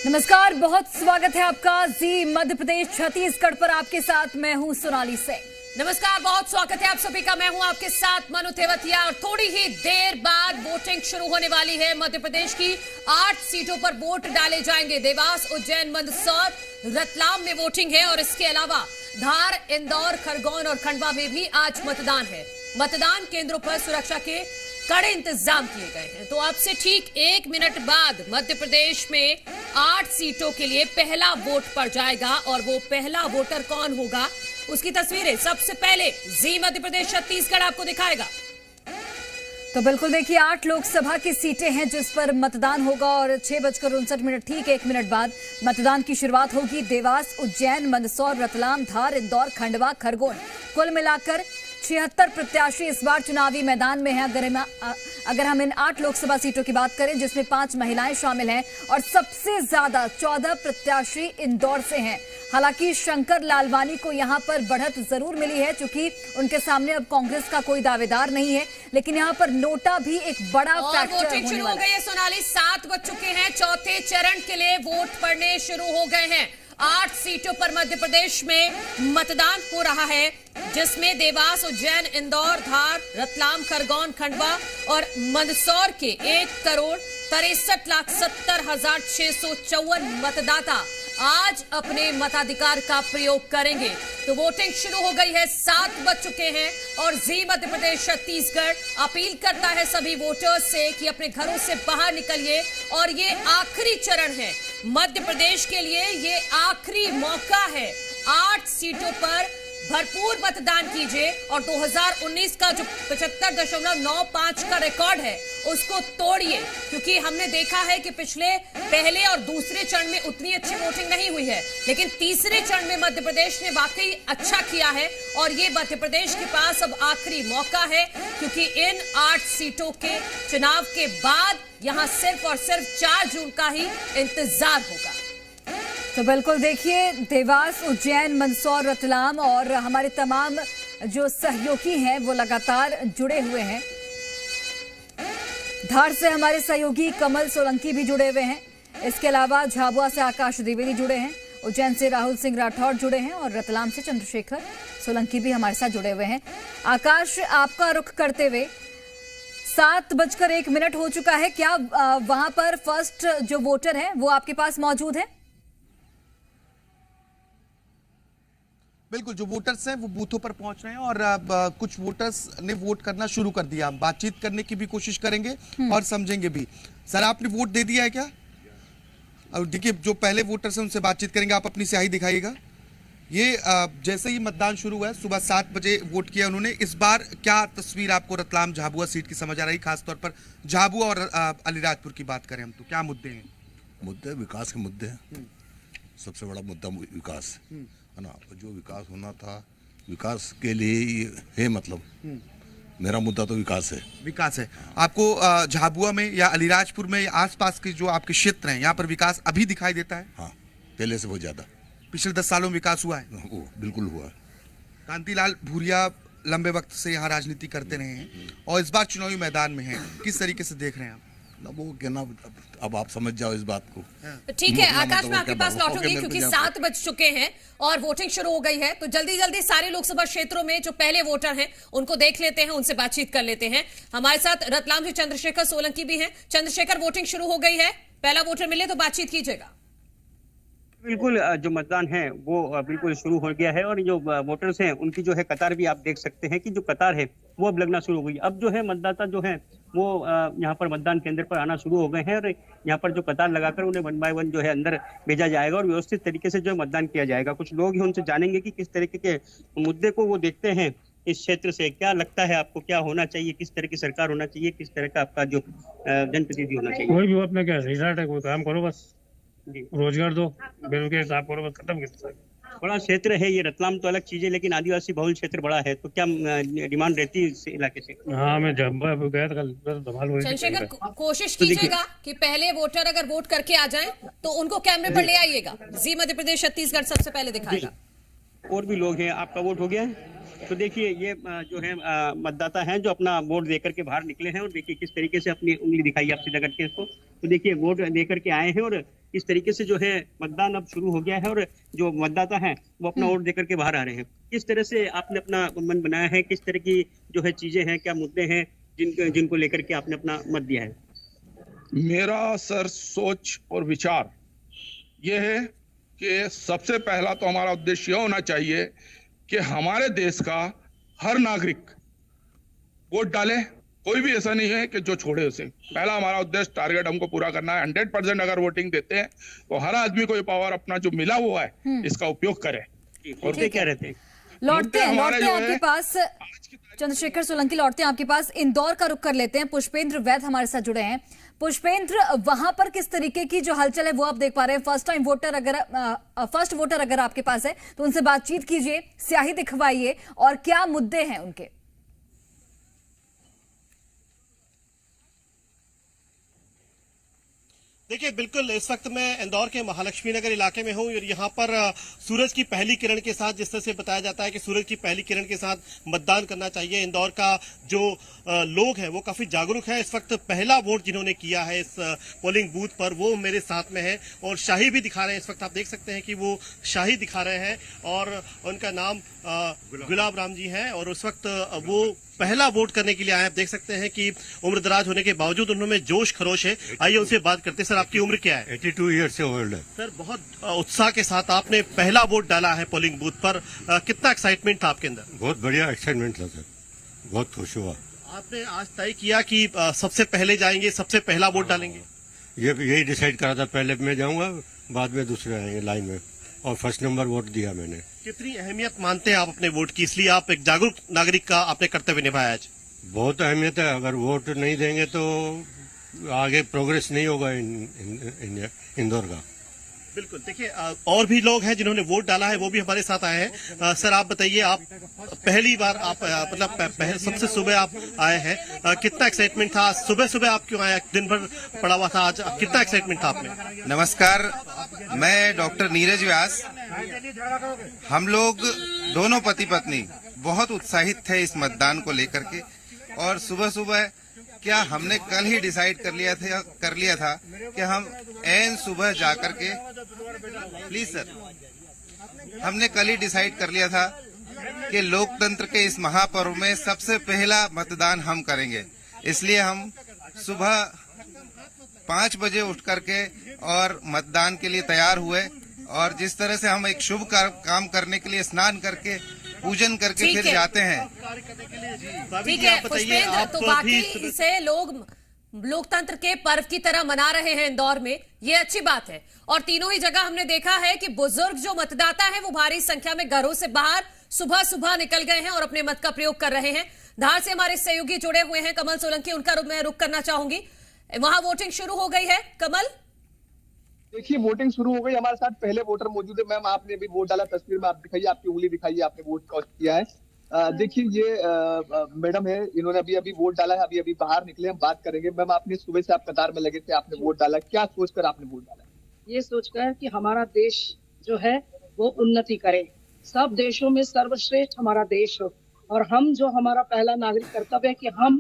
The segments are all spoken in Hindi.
नमस्कार, बहुत स्वागत है आपका जी मध्य प्रदेश छत्तीसगढ़ पर। आपके साथ मैं हूं सोनाली सिंह। नमस्कार, बहुत स्वागत है आप सभी का। मैं हूं आपके साथ मनु तेवतिया और थोड़ी ही देर बाद वोटिंग शुरू होने वाली है। मध्य प्रदेश की 8 सीटों पर वोट डाले जाएंगे। देवास, उज्जैन, मंदसौर, रतलाम में वोटिंग है और इसके अलावा धार, इंदौर, खरगोन और खंडवा में भी आज मतदान है। मतदान केंद्रों पर सुरक्षा के कड़े इंतजाम किए गए हैं। तो आपसे ठीक 1 मिनट बाद मध्य प्रदेश में 8 सीटों के लिए पहला वोट पड़ जाएगा और वो पहला वोटर कौन होगा उसकी तस्वीरें सबसे पहले जी मध्य प्रदेश छत्तीसगढ़ आपको दिखाएगा। तो बिल्कुल देखिए, 8 लोकसभा की सीटें हैं जिस पर मतदान होगा और 6:59 ठीक 1 मिनट बाद मतदान की शुरुआत होगी। देवास, उज्जैन, मंदसौर, रतलाम, धार, इंदौर, खंडवा, खरगोन, कुल मिलाकर 76 प्रत्याशी इस बार चुनावी मैदान में हैं। अगर हम इन 8 लोकसभा सीटों की बात करें जिसमें 5 महिलाएं शामिल हैं और सबसे ज्यादा 14 प्रत्याशी इंदौर से हैं। हालांकि शंकर लालवानी को यहां पर बढ़त जरूर मिली है क्योंकि उनके सामने अब कांग्रेस का कोई दावेदार नहीं है, लेकिन यहां पर नोटा भी एक बड़ा फैक्टर वोटिंग शुरू हो गई है। सोनाली, 7 बज चुके हैं। चौथे चरण के लिए वोट पड़ने शुरू हो गए हैं। 8 सीटों पर मध्य प्रदेश में मतदान हो रहा है जिसमें देवास, उज्जैन, इंदौर, धार, रतलाम, खरगोन, खंडवा और मंदसौर के 1,63,70,654 मतदाता आज अपने मताधिकार का प्रयोग करेंगे। तो वोटिंग शुरू हो गई है। 7 बज चुके हैं और जी मध्य प्रदेश छत्तीसगढ़ अपील करता है सभी वोटर्स से कि अपने घरों से बाहर निकलिए और ये आखिरी चरण है मध्य प्रदेश के लिए। ये आखिरी मौका है। 8 सीटों पर भरपूर मतदान कीजिए और 2019 का जो 75.95 का रिकॉर्ड है उसको तोड़िए, क्योंकि हमने देखा है कि पिछले पहले और दूसरे चरण में उतनी अच्छी वोटिंग नहीं हुई है, लेकिन तीसरे चरण में मध्य प्रदेश ने वाकई अच्छा किया है और ये मध्य प्रदेश के पास अब आखिरी मौका है क्योंकि इन 8 सीटों के चुनाव के बाद यहां सिर्फ और सिर्फ 4 जून का ही इंतजार होगा। तो बिल्कुल देखिए, देवास, उज्जैन, मंदसौर, रतलाम और हमारे तमाम जो सहयोगी हैं वो लगातार जुड़े हुए हैं। धार से हमारे सहयोगी कमल सोलंकी भी जुड़े हुए हैं। इसके अलावा झाबुआ से आकाश द्विवेदी जुड़े हैं, उज्जैन से राहुल सिंह राठौड़ जुड़े हैं और रतलाम से चंद्रशेखर सोलंकी भी हमारे साथ जुड़े हुए हैं। आकाश, आपका रुख करते हुए 7:01 हो चुका है। क्या वहां पर फर्स्ट जो वोटर है वो आपके पास मौजूद है? बिल्कुल, जो वोटर्स हैं वो बूथों पर पहुंच रहे हैं और कुछ वोटर्स ने वोट करना शुरू कर दिया। बातचीत करने की भी कोशिश करेंगे और समझेंगे भी। सर, आपने वोट दे दिया है क्या? और देखिए, जो पहले वोटर्स हैं उनसे बातचीत करेंगे। आप अपनी स्याही दिखाइएगा। ये जैसे ही मतदान शुरू हुआ है, सुबह 7 बजे वोट किया उन्होंने। इस बार क्या तस्वीर आपको रतलाम झाबुआ सीट की समझ आ रही, खासतौर पर झाबुआ और अलीराजपुर की बात करें हम तो क्या मुद्दे हैं? मुद्दे विकास के मुद्दे हैं। सबसे बड़ा मुद्दा विकास है ना। जो विकास होना था, विकास के लिए है, मतलब मेरा मुद्दा तो विकास है। विकास है। आपको झाबुआ में या अलीराजपुर में या आसपास के जो आपके क्षेत्र हैं यहाँ पर विकास अभी दिखाई देता है? हाँ, पहले से बहुत ज्यादा। पिछले 10 सालों में विकास हुआ है? वो बिल्कुल हुआ है। कांतिलाल भूरिया लंबे वक्त से यहाँ राजनीति करते रहे हैं और इस बार चुनावी मैदान में हैं। किस तरीके से देख रहे हैं आप? वो कहना, अब आप समझ जाओ इस बात को। ठीक है आकाश, मैं आपके पास लौटूंगी क्योंकि 7 बज चुके हैं और वोटिंग शुरू हो गई है। तो जल्दी जल्दी सारे लोकसभा क्षेत्रों में जो पहले वोटर हैं उनको देख लेते हैं, उनसे बातचीत कर लेते हैं। हमारे साथ रतलाम से चंद्रशेखर सोलंकी भी हैं। चंद्रशेखर, वोटिंग शुरू हो गई है, पहला वोटर मिले तो बातचीत कीजिएगा। बिल्कुल, जो मतदान है वो बिल्कुल शुरू हो गया है और जो वोटर्स हैं उनकी जो है कतार भी आप देख सकते हैं कि जो कतार है वो अब लगना शुरू हो गई। अब जो है मतदाता जो है वो यहाँ पर मतदान केंद्र पर आना शुरू हो गए हैं और यहाँ पर जो कतार लगाकर उन्हें 1 बाय 1 जो है अंदर भेजा जाएगा और व्यवस्थित तरीके से जो है मतदान किया जाएगा। कुछ लोग ही उनसे जानेंगे कि किस तरीके के मुद्दे को वो देखते हैं इस क्षेत्र से। क्या लगता है आपको, क्या होना चाहिए, किस तरह की सरकार होना चाहिए, किस तरह का आपका जो जनप्रतिनिधि होना चाहिए? कोई भी अपने क्या रिजल्ट है, कोई काम करो, बस रोजगार दो, बेरोजगार साफ करो, बस खत्म कर। बड़ा क्षेत्र है ये, रतलाम तो अलग चीज है लेकिन आदिवासी बहुल क्षेत्र बड़ा है, तो क्या डिमांड रहती है इस इलाके से? हाँ, मैं जब गया था कल, धमाल हुई। चंद्रशेखर, कोशिश कीजिएगा कि पहले वोटर अगर वोट करके आ जाएं तो उनको कैमरे पर ले आइएगा। जी मध्य प्रदेश छत्तीसगढ़ सबसे पहले दिखाएगा। और भी लोग हैं। आपका वोट हो गया है? तो देखिए, ये जो है मतदाता हैं जो अपना वोट देकर के बाहर निकले हैं और देखिए किस तरीके से अपनी उंगली दिखाई आप सीधा करके इसको। तो देखिए, वोट देकर के आए हैं और इस तरीके से जो है मतदान अब शुरू हो गया है और जो मतदाता हैं वो अपना वोट देकर के बाहर आ रहे हैं। किस तरह से आपने अपना मन बनाया है, किस तरह की जो है चीजें हैं, क्या मुद्दे हैं जिनको लेकर के आपने अपना मत दिया है? मेरा सर सोच और विचार ये है कि सबसे पहला तो हमारा उद्देश्य यह होना चाहिए कि हमारे देश का हर नागरिक वोट डाले, कोई भी ऐसा नहीं है कि जो छोड़े उसे। पहला हमारा उद्देश्य टारगेट हमको पूरा करना है। 100% अगर वोटिंग देते हैं तो हर आदमी को ये पावर अपना जो मिला हुआ है इसका उपयोग करे। और क्या रहते हैं? लौटते हैं आपके पास चंद्रशेखर सोलंकी, लौटते हैं आपके पास। इंदौर का रुख कर लेते हैं। पुष्पेंद्र वैद हमारे साथ जुड़े हैं। पुष्पेंद्र, वहां पर किस तरीके की जो हलचल है वो आप देख पा रहे हैं? फर्स्ट वोटर अगर आपके पास है तो उनसे बातचीत कीजिए, स्याही दिखवाइए और क्या मुद्दे हैं उनके? देखिए, बिल्कुल इस वक्त मैं इंदौर के महालक्ष्मी नगर इलाके में हूं और यहाँ पर सूरज की पहली किरण के साथ, जिस तरह से बताया जाता है कि सूरज की पहली किरण के साथ मतदान करना चाहिए, इंदौर का जो लोग हैं वो काफी जागरूक है। इस वक्त पहला वोट जिन्होंने किया है इस पोलिंग बूथ पर वो मेरे साथ में है और शाही भी दिखा रहे हैं। इस वक्त आप देख सकते हैं कि वो शाही दिखा रहे हैं और उनका नाम गुलाब राम जी है और उस वक्त वो पहला वोट करने के लिए आए। आप देख सकते हैं कि उम्र दराज होने के बावजूद उनमें जोश खरोश है। आइए उनसे बात करते हैं। सर, आपकी उम्र क्या है? 82 ईयर से ओल्ड है। सर, बहुत उत्साह के साथ आपने पहला वोट डाला है पोलिंग बूथ पर, कितना एक्साइटमेंट था आपके अंदर? बहुत बढ़िया एक्साइटमेंट था सर, बहुत खुश हुआ। आपने आज तय किया कि सबसे पहले जाएंगे, सबसे पहला वोट डालेंगे? यही डिसाइड करा था, पहले मैं जाऊंगा, बाद में दूसरे आएंगे लाइन में, और फर्स्ट नंबर वोट दिया मैंने। कितनी अहमियत मानते हैं आप अपने वोट की, इसलिए आप एक जागरूक नागरिक का आपने कर्तव्य निभाया आज? बहुत अहमियत है। अगर वोट नहीं देंगे तो आगे प्रोग्रेस नहीं होगा इंदौर का। बिल्कुल। देखिए, और भी लोग हैं जिन्होंने वोट डाला है, वो भी हमारे साथ आए हैं। सर, आप बताइए, आप पहली बार आप मतलब सबसे सुबह आप आए हैं, कितना एक्साइटमेंट था? सुबह सुबह आप क्यों आए? दिन भर पड़ा हुआ था, आज कितना एक्साइटमेंट था आप में? नमस्कार, मैं डॉक्टर नीरज व्यास। हम लोग दोनों पति पत्नी बहुत उत्साहित थे इस मतदान को लेकर के और सुबह सुबह क्या हमने कल ही डिसाइड कर लिया था कि हम ऐन सुबह जाकर के, प्लीज सर, हमने कल ही डिसाइड कर लिया था कि लोकतंत्र के इस महापर्व में सबसे पहला मतदान हम करेंगे। इसलिए हम सुबह 5 बजे उठ करके और मतदान के लिए तैयार हुए और जिस तरह से हम एक शुभ काम करने के लिए स्नान करके पूजन करके फिर जाते हैं। ठीक है पुष्पेंद्र, तो बाकी से लोग लोकतंत्र के पर्व की तरह मना रहे हैं इंदौर में, ये अच्छी बात है। और तीनों ही जगह हमने देखा है कि बुजुर्ग जो मतदाता है वो भारी संख्या में घरों से बाहर सुबह सुबह निकल गए हैं और अपने मत का प्रयोग कर रहे हैं। धार से हमारे सहयोगी जुड़े हुए हैं कमल सोलंकी, उनका मैं रुख करना चाहूंगी। वहां वोटिंग शुरू हो गई है। कमल, देखिए, वोटिंग शुरू हो गई। हमारे साथ पहले वोटर मौजूद है। मैम, आपने अभी वोट डाला, तस्वीर में आप दिखाइए, आपकी उंगली दिखाइए, आपने वोट कास्ट किया है। देखिए, ये मैडम है, इन्होंने अभी वोट डाला है, अभी बाहर निकले, हम बात करेंगे। मैम, आपने सुबह से आप कतार में लगे थे, आपने वोट डाला, क्या सोचकर आपने वोट डाला? ये सोचकर कि हमारा देश जो है वो उन्नति करे, सब देशों में सर्वश्रेष्ठ हमारा देश हो और हम जो हमारा पहला नागरिक कर्तव्य है कि हम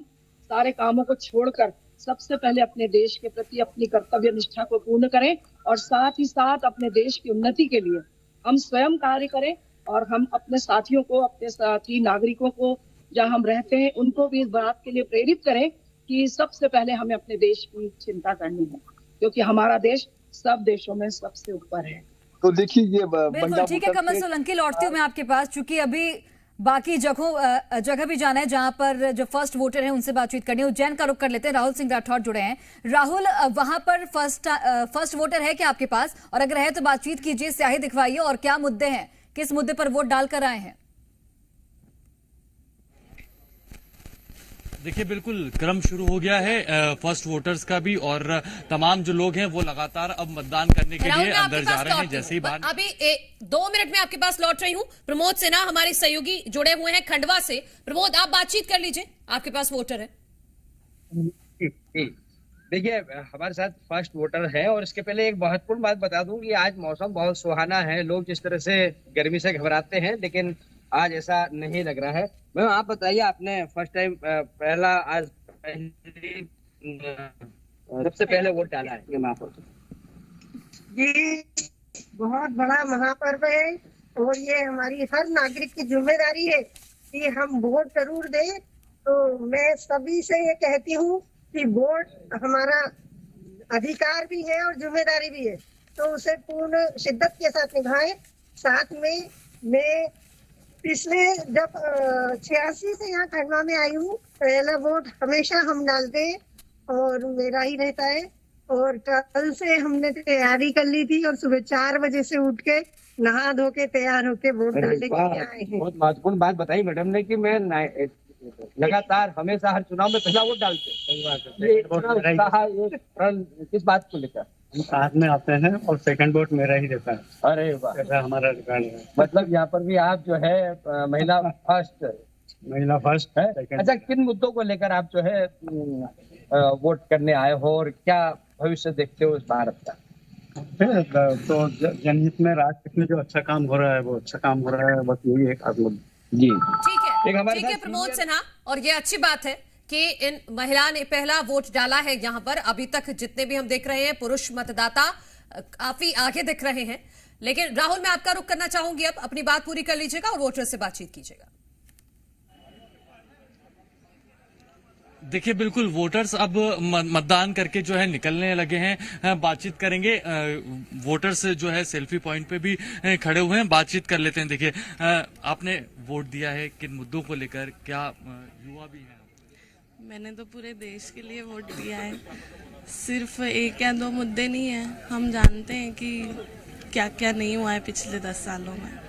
सारे कामों को छोड़कर सबसे पहले अपने देश के प्रति अपनी कर्तव्य निष्ठा को पूर्ण करें और साथ ही साथ अपने देश की उन्नति के लिए हम स्वयं कार्य करें और हम अपने साथियों को, अपने साथी नागरिकों को जहां हम रहते हैं उनको भी इस बात के लिए प्रेरित करें कि सबसे पहले हमें अपने देश की चिंता करनी है, क्योंकि हमारा देश सब देशों में सबसे ऊपर है। तो देखिए, ये बिल्कुल ठीक है कमल सोलंकी, लौटती हूँ मैं आपके पास, चूंकि अभी बाकी जगह भी जाना है जहां पर जो फर्स्ट वोटर हैं उनसे बातचीत करनी है। उज्जैन का रुख कर लेते हैं, राहुल सिंह राठौड़ जुड़े हैं। राहुल, वहां पर फर्स्ट वोटर है क्या आपके पास? और अगर है तो बातचीत कीजिए, स्याही दिखवाइए और क्या मुद्दे हैं, किस मुद्दे पर वोट डालकर आए हैं? देखिए, बिल्कुल क्रम शुरू हो गया है फर्स्ट वोटर्स का भी और तमाम जो लोग हैं वो लगातार अब मतदान करने के लिए अंदर जा रहे हैं। जैसे ही बाहर अभी 2 मिनट में आपके पास लौट रही हूँ। प्रमोद सिन्हा हमारे सहयोगी जुड़े हुए हैं खंडवा से। प्रमोद, आप बातचीत कर लीजिए, आपके पास वोटर है। देखिए, हमारे साथ फर्स्ट वोटर है और इसके पहले एक महत्वपूर्ण बात बता दूं कि आज मौसम बहुत सुहाना है। लोग जिस तरह से गर्मी से घबराते हैं लेकिन आज ऐसा नहीं लग रहा है। मैम, आप बताइए, आपने फर्स्ट टाइम पहला आज सबसे पहले वोट डाला है? जी, बहुत बड़ा महापर्व है और ये हमारी हर नागरिक की जिम्मेदारी है कि हम वोट जरूर दें। तो मैं सभी से ये कहती हूँ कि वोट हमारा अधिकार भी है और जिम्मेदारी भी है, तो उसे पूर्ण शिद्दत के साथ निभाएं। साथ में मैं पिछले जब 86 से यहाँ खंडवा में आई हूँ, पहला वोट हमेशा हम डालते हैं और मेरा ही रहता है। और कल से हमने तैयारी कर ली थी और सुबह 4 बजे से उठ के नहा धो के तैयार होके वोट डालने के लिए आए हैं। बहुत महत्वपूर्ण बात बताई मैडम ने कि मैं लगातार हमेशा हर चुनाव में पहला वोट डालते हैं। किस बात को लेकर हम साथ में आते हैं और सेकंड वोट मेरा ही रहता है। अरे वाह, ऐसा हमारा रिकॉर्ड है। मतलब यहाँ पर भी आप जो है महिला फर्स्ट है। अच्छा, किन मुद्दों को लेकर आप जो है वोट करने आए हो और क्या भविष्य देखते हो इस भारत का? तो जनहित में राष्ट्र में जो अच्छा काम हो रहा है वो अच्छा काम हो रहा है, बस यही एक खास मुद्दा। जी ठीक है प्रमोद सिन्हा, और ये अच्छी बात है कि इन महिला ने पहला वोट डाला है। यहाँ पर अभी तक जितने भी हम देख रहे हैं पुरुष मतदाता काफी आगे दिख रहे हैं। लेकिन राहुल, मैं आपका रुख करना चाहूंगी, अब अपनी बात पूरी कर लीजिएगा और वोटर से बातचीत कीजिएगा। देखिए, बिल्कुल वोटर्स अब मतदान करके जो है निकलने लगे हैं। बातचीत करेंगे, वोटर्स जो है सेल्फी पॉइंट पे भी खड़े हुए हैं, बातचीत कर लेते हैं। देखिए, आपने वोट दिया है, किन मुद्दों को लेकर, क्या युवा भी है? मैंने तो पूरे देश के लिए वोट दिया है, सिर्फ 1 या 2 मुद्दे नहीं है। हम जानते हैं कि क्या क्या नहीं हुआ है पिछले 10 सालों में,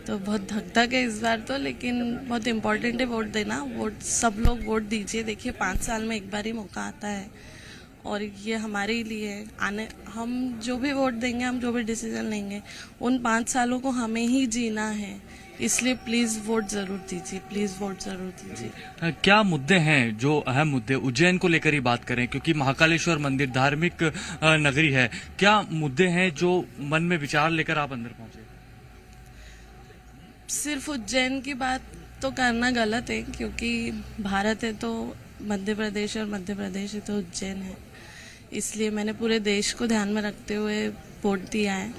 तो बहुत धक है इस बार तो। लेकिन बहुत इम्पोर्टेंट है वोट देना। वोट सब लोग वोट दीजिए। देखिए, 5 साल में एक बार ही मौका आता है और ये हमारे लिए आने, हम जो भी वोट देंगे, हम जो भी डिसीजन लेंगे, उन 5 सालों को हमें ही जीना है। इसलिए प्लीज वोट जरूर दीजिए, प्लीज वोट जरूर दीजिए। क्या मुद्दे हैं जो अहम मुद्दे, उज्जैन को लेकर ही बात करें क्योंकि महाकालेश्वर मंदिर धार्मिक नगरी है, क्या मुद्दे हैं जो मन में विचार लेकर आप अंदर पहुंचे? सिर्फ उज्जैन की बात तो करना गलत है, क्योंकि भारत है तो मध्य प्रदेश और मध्य प्रदेश है तो उज्जैन है। इसलिए मैंने पूरे देश को ध्यान में रखते हुए वोट दिया है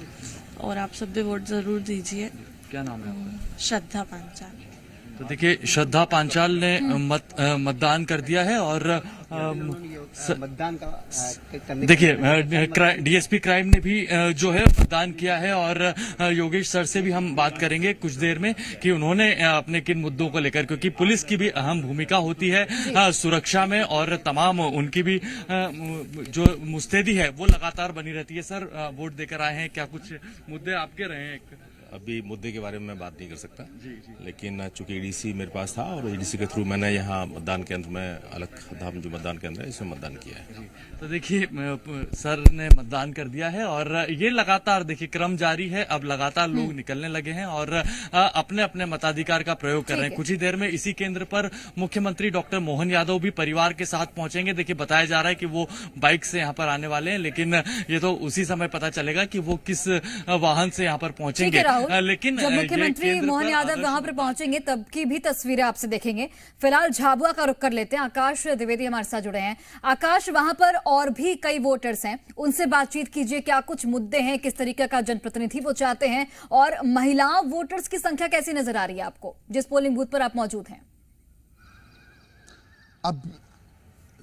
और आप सब भी वोट जरूर दीजिए। क्या नाम है? श्रद्धा पांचाल। तो देखिए, श्रद्धा पांचाल ने मतदान कर दिया है और मतदान का देखिए डीएसपी क्राइम ने भी जो है मतदान किया है और योगेश सर से भी हम बात करेंगे कुछ देर में कि उन्होंने अपने किन मुद्दों को लेकर, क्योंकि पुलिस की भी अहम भूमिका होती है सुरक्षा में और तमाम उनकी भी जो मुस्तैदी है वो लगातार बनी रहती है। सर, वोट देकर आए हैं, क्या कुछ मुद्दे आपके रहे हैं? अभी मुद्दे के बारे में मैं बात नहीं कर सकता, लेकिन चूंकि ईडीसी मेरे पास था और ईडीसी के थ्रू मैंने यहाँ मतदान केंद्र में अलग धाम जो मतदान केंद्र है इसमें मतदान किया है। तो देखिए, सर ने मतदान कर दिया है और ये लगातार देखिए क्रम जारी है। अब लगातार लोग निकलने लगे हैं और अपने अपने मताधिकार का प्रयोग कर रहे हैं। कुछ ही देर में इसी केंद्र पर मुख्यमंत्री डॉक्टर मोहन यादव भी परिवार के साथ पहुंचेंगे। देखिए, बताया जा रहा है कि वो बाइक से यहाँ पर आने वाले हैं, लेकिन ये तो उसी समय पता चलेगा कि वो किस वाहन से यहाँ पर पहुंचेंगे। लेकिन जब मुख्यमंत्री मोहन यादव वहां पर पहुंचेंगे तब की भी तस्वीरें आपसे देखेंगे। फिलहाल झाबुआ का रुख कर लेते हैं। आकाश द्विवेदी हमारे साथ जुड़े हैं। आकाश, वहां पर और भी कई वोटर्स हैं, उनसे बातचीत कीजिए। क्या कुछ मुद्दे हैं, किस तरीके का जनप्रतिनिधि वो चाहते हैं और महिला वोटर्स की संख्या कैसी नजर आ रही है आपको जिस पोलिंग बूथ पर आप मौजूद हैं? अब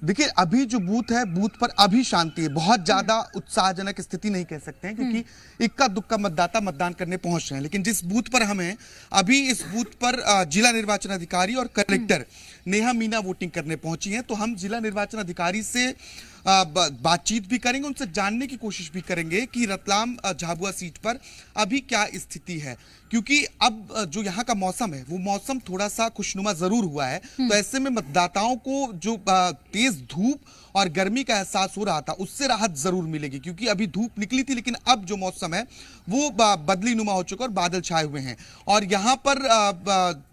देखिए, अभी जो बूथ है, बूथ पर अभी शांति है। बहुत ज्यादा उत्साहजनक स्थिति नहीं कह सकते हैं क्योंकि इक्का दुक्का मतदाता मतदान करने पहुंच रहे हैं। लेकिन जिस बूथ पर हम हैं, अभी इस बूथ पर जिला निर्वाचन अधिकारी और कलेक्टर नेहा मीना वोटिंग करने पहुंची हैं। तो हम जिला निर्वाचन अधिकारी से बातचीत भी करेंगे, उनसे जानने की कोशिश भी करेंगे कि रतलाम झाबुआ सीट पर अभी क्या स्थिति है, क्योंकि अब जो यहाँ का मौसम है वो मौसम थोड़ा सा खुशनुमा जरूर हुआ है। तो ऐसे में मतदाताओं को जो तेज धूप और गर्मी का एहसास हो रहा था उससे राहत जरूर मिलेगी, क्योंकि अभी धूप निकली थी लेकिन अब जो मौसम है वो बदली नुमा हो चुका और बादल छाए हुए हैं। और यहाँ पर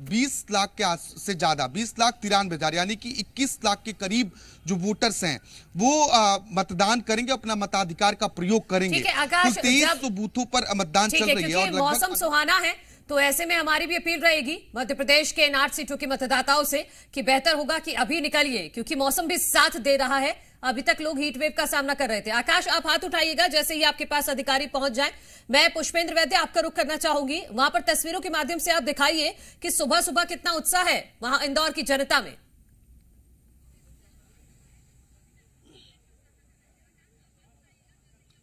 20 लाख के से ज्यादा 20,93,000 यानी कि 21 लाख के करीब जो वोटर्स हैं वो मतदान करेंगे, अपना मताधिकार का प्रयोग करेंगे। 23 बूथों पर मतदान चल रही है और मौसम सुहाना है, तो ऐसे में हमारी भी अपील रहेगी मध्य प्रदेश के इन 8 सीटों के मतदाताओं से कि बेहतर होगा कि अभी निकलिए, क्योंकि मौसम भी साथ दे रहा है। अभी तक लोग हीट वेव का सामना कर रहे थे। आकाश, आप हाथ उठाइएगा जैसे ही आपके पास अधिकारी पहुंच जाए। मैं पुष्पेंद्र वैद्य आपका रुख करना चाहूंगी। वहां पर तस्वीरों के माध्यम से आप दिखाइए कि सुबह सुबह कितना उत्साह है वहां इंदौर की जनता में।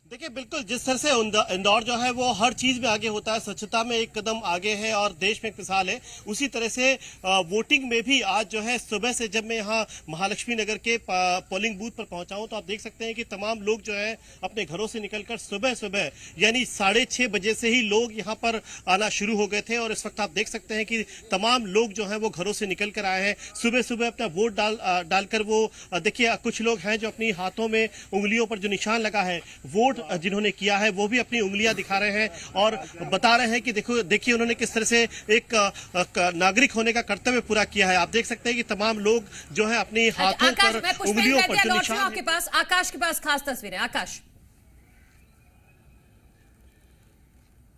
देखिए, बिल्कुल जिस तरह से इंदौर जो है वो हर चीज में आगे होता है, स्वच्छता में एक कदम आगे है और देश में एक मिसाल है, उसी तरह से वोटिंग में भी आज जो है सुबह से जब मैं यहाँ महालक्ष्मी नगर के पोलिंग बूथ पर पहुंचा हूं तो आप देख सकते हैं कि तमाम लोग जो है अपने घरों से निकलकर सुबह सुबह यानी 6:30 बजे से ही लोग यहाँ पर आना शुरू हो गए थे। और इस वक्त आप देख सकते हैं कि तमाम लोग जो है वो घरों से निकल कर आए हैं, सुबह सुबह अपना वोट डालकर वो देखिए कुछ लोग हैं जो अपनी हाथों में उंगलियों पर जो निशान लगा है वोट जिन्होंने किया है वो भी अपनी उंगलियां दिखा रहे हैं और बता रहे हैं कि देखिए उन्होंने किस तरह से एक नागरिक होने का कर्तव्य पूरा किया है। आप देख सकते हैं कि तमाम लोग जो है अपनी हाथों पर उंगलियों पर जो निशान आपके पास आकाश के पास खास तस्वीरें। आकाश,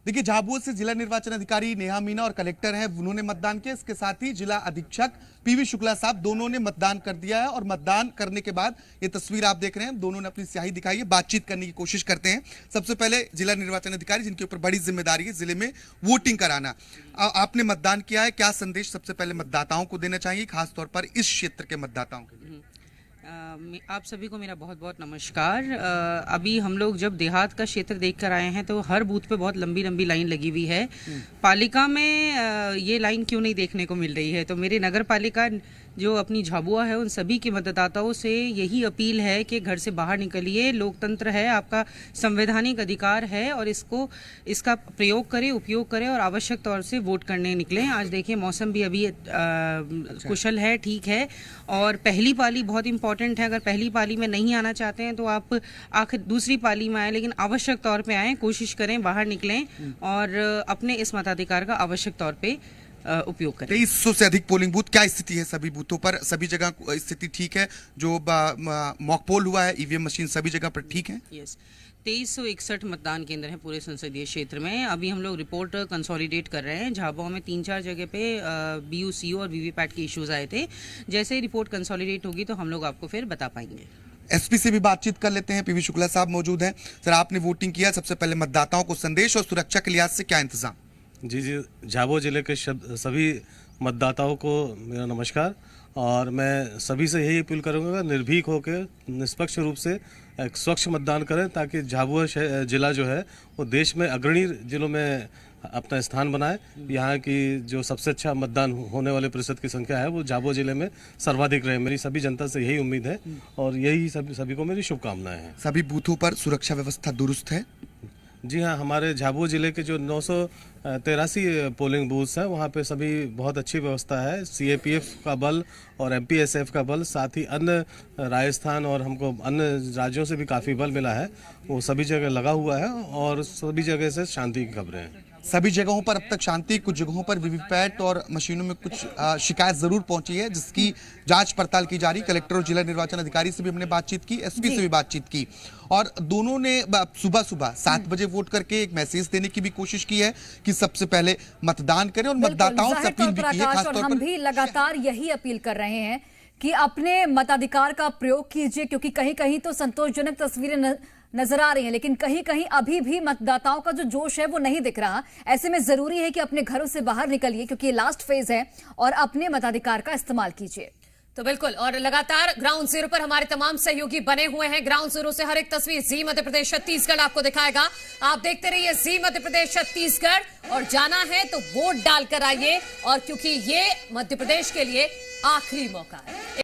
देखिए, झाबुआ से जिला निर्वाचन अधिकारी नेहा मीना और कलेक्टर हैं, उन्होंने मतदान किया। इसके साथ ही जिला अधीक्षक पीवी शुक्ला साहब दोनों ने मतदान कर दिया है और मतदान करने के बाद ये तस्वीर आप देख रहे हैं, दोनों ने अपनी स्याही दिखाई है, बातचीत करने की कोशिश करते हैं। सबसे पहले जिला निर्वाचन अधिकारी जिनके ऊपर बड़ी जिम्मेदारी है जिले में वोटिंग कराना, आपने मतदान किया है, क्या संदेश सबसे पहले मतदाताओं को देना चाहिए, खासतौर पर इस क्षेत्र के मतदाताओं के लिए? आप सभी को मेरा बहुत बहुत नमस्कार। अभी हम लोग जब देहात का क्षेत्र देख कर आए हैं तो हर बूथ पे बहुत लंबी लंबी लाइन लगी हुई है। पालिका में ये लाइन क्यों नहीं देखने को मिल रही है? तो मेरी नगर पालिका जो अपनी झाबुआ है उन सभी के मतदाताओं से यही अपील है कि घर से बाहर निकलिए, लोकतंत्र है, आपका संवैधानिक अधिकार है और इसका प्रयोग करें, उपयोग करें और आवश्यक तौर से वोट करने निकलें। आज देखिए मौसम भी अभी कुशल है, ठीक है, और पहली पाली बहुत इंपॉर्टेंट है। अगर पहली पाली में नहीं आना चाहते हैं तो आप आखिर दूसरी पाली में आए, लेकिन आवश्यक तौर पे आएँ, कोशिश करें, बाहर निकलें और अपने इस मताधिकार का आवश्यक तौर पे उपयोग करें। 2300 से अधिक पोलिंग बूथ, क्या स्थिति है सभी बूथों पर? सभी जगह स्थिति ठीक है? जो मॉक पोल हुआ है, ईवीएम मशीन सभी जगह पर ठीक है? यस, 2361 मतदान केंद्र हैं पूरे संसदीय क्षेत्र में। अभी हम लोग रिपोर्ट कंसोलिडेट कर रहे हैं। झाबुआ में 3-4 जगह पे BUCO और वीवीपैट के इश्यूज आए थे। जैसे ही रिपोर्ट कंसोलिडेट होगी तो हम लोग आपको फिर बता पाएंगे। एसपी से भी बातचीत कर लेते हैं, पीवी शुक्ला साहब मौजूद हैं। सर, आपने वोटिंग किया, सबसे पहले मतदाताओं को संदेश और सुरक्षा के लिहाज से क्या इंतजाम? जी, झाबुआ जिले के सभी मतदाताओं को मेरा नमस्कार और मैं सभी से यही अपील करूंगा निर्भीक होकर निष्पक्ष रूप से एक स्वच्छ मतदान करें ताकि झाबुआ जिला जो है वो देश में अग्रणी जिलों में अपना स्थान बनाए। यहाँ की जो सबसे अच्छा मतदान होने वाले प्रतिशत की संख्या है वो झाबुआ जिले में सर्वाधिक रहे। मेरी सभी जनता से यही उम्मीद है और यही सभी को मेरी शुभकामनाएं हैं। सभी बूथों पर सुरक्षा व्यवस्था दुरुस्त है? जी हाँ, हमारे झाबुआ जिले के जो 983 पोलिंग बूथ्स हैं वहाँ पे सभी बहुत अच्छी व्यवस्था है। CAPF का बल और MPSF का बल, साथ ही अन्य राजस्थान और हमको अन्य राज्यों से भी काफ़ी बल मिला है, वो सभी जगह लगा हुआ है और सभी जगह से शांति की खबरें हैं। सभी जगहों पर अब तक शांति, कुछ जगहों पर वीवीपैट और मशीनों में कुछ शिकायत जरूर पहुंची है जिसकी जांच पड़ताल की जा रही। कलेक्टर और जिला निर्वाचन अधिकारी से भी हमने बातचीत की, एसपी से भी बातचीत की और दोनों ने सुबह सुबह 7 बजे वोट करके एक मैसेज देने की भी कोशिश की है कि सबसे पहले मतदान करें और मतदाताओं से अपील भी की है। खासतौर पर हम भी लगातार यही अपील कर रहे हैं कि अपने मताधिकार का प्रयोग कीजिए, क्योंकि कहीं कहीं तो संतोषजनक तस्वीरें नजर आ रही हैं, लेकिन कहीं कहीं अभी भी मतदाताओं का जो जोश है वो नहीं दिख रहा। ऐसे में जरूरी है कि अपने घरों से बाहर निकलिए, क्योंकि ये लास्ट फेज है, और अपने मताधिकार का इस्तेमाल कीजिए। तो बिल्कुल, और लगातार ग्राउंड जीरो पर हमारे तमाम सहयोगी बने हुए हैं। ग्राउंड जीरो से हर एक तस्वीर जी मध्य प्रदेश छत्तीसगढ़ आपको दिखाएगा। आप देखते रहिए जी मध्य प्रदेश छत्तीसगढ़, और जाना है तो वोट डालकर आइए, और क्योंकि ये मध्य प्रदेश के लिए आखिरी मौका है।